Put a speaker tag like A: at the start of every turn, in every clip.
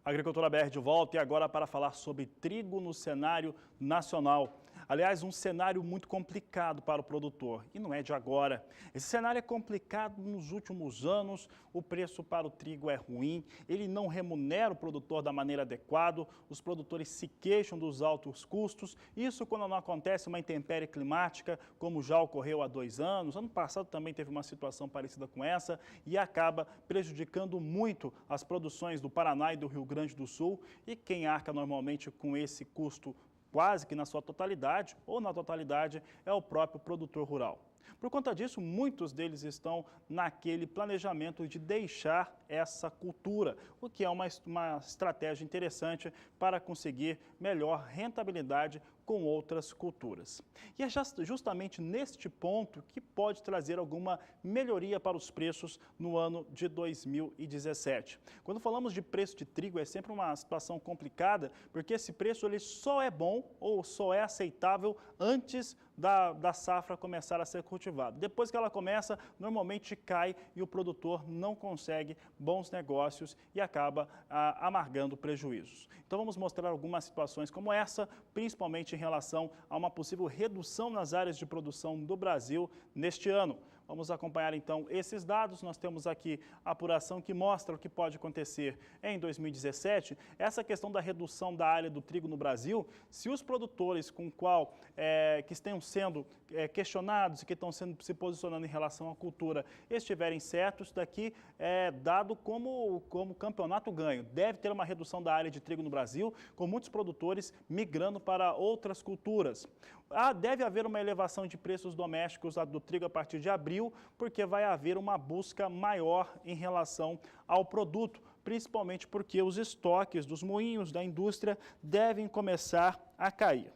A: Agricultura BR de volta e agora para falar sobre trigo no cenário nacional. Aliás, um cenário muito complicado para o produtor e não é de agora. Esse cenário é complicado nos últimos anos, o preço para o trigo é ruim, ele não remunera o produtor da maneira adequada, os produtores se queixam dos altos custos, isso quando não acontece uma intempérie climática, como já ocorreu há 2 anos. Ano passado também teve uma situação parecida com essa e acaba prejudicando muito as produções do Paraná e do Rio Grande do Sul, e quem arca normalmente com esse custo quase que na sua totalidade ou na totalidade é o próprio produtor rural. Por conta disso, muitos deles estão naquele planejamento de deixar essa cultura, o que é uma estratégia interessante para conseguir melhor rentabilidade com outras culturas. E é justamente neste ponto que pode trazer alguma melhoria para os preços no ano de 2017. Quando falamos de preço de trigo, é sempre uma situação complicada, porque esse preço ele só é bom ou só é aceitável antes da safra começar a ser cultivada. Depois que ela começa, normalmente cai e o produtor não consegue bons negócios e acaba amargando prejuízos. Então vamos mostrar algumas situações como essa, principalmente em relação a uma possível redução nas áreas de produção do Brasil neste ano. Vamos acompanhar então esses dados. Nós temos aqui a apuração que mostra o que pode acontecer em 2017. Essa questão da redução da área do trigo no Brasil, se os produtores que estão sendo questionados e que estão se posicionando em relação à cultura estiverem certos, isso daqui é dado como campeonato ganho. Deve ter uma redução da área de trigo no Brasil, com muitos produtores migrando para outras culturas. Deve haver uma elevação de preços domésticos do trigo a partir de abril, porque vai haver uma busca maior em relação ao produto, principalmente porque os estoques dos moinhos da indústria devem começar a cair.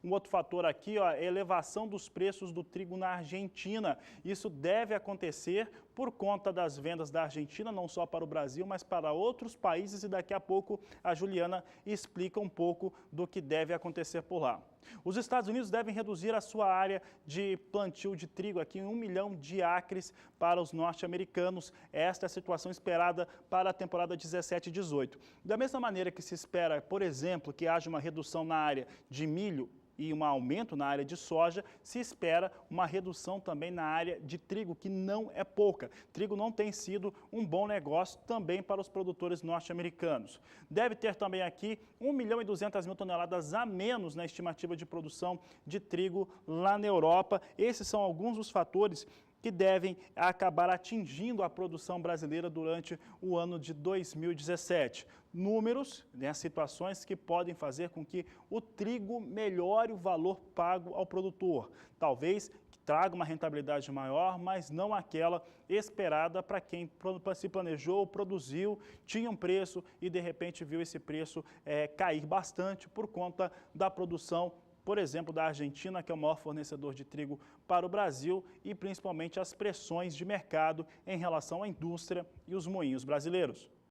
A: Um outro fator aqui, é a elevação dos preços do trigo na Argentina. Isso deve acontecer por conta das vendas da Argentina, não só para o Brasil, mas para outros países, e daqui a pouco a Juliana explica um pouco do que deve acontecer por lá. Os Estados Unidos devem reduzir a sua área de plantio de trigo aqui em 1 milhão de acres para os norte-americanos. Esta é a situação esperada para a temporada 17 e 18. Da mesma maneira que se espera, por exemplo, que haja uma redução na área de milho e um aumento na área de soja, se espera uma redução também na área de trigo, que não é pouca. Trigo não tem sido um bom negócio também para os produtores norte-americanos. Deve ter também aqui 1 milhão e 200 mil toneladas a menos na estimativa de produção de trigo lá na Europa. Esses são alguns dos fatores que devem acabar atingindo a produção brasileira durante o ano de 2017. Números, situações que podem fazer com que o trigo melhore o valor pago ao produtor. Talvez traga uma rentabilidade maior, mas não aquela esperada para quem se planejou, produziu, tinha um preço e de repente viu esse preço cair bastante por conta da produção, por exemplo, da Argentina, que é o maior fornecedor de trigo para o Brasil, e principalmente as pressões de mercado em relação à indústria e os moinhos brasileiros.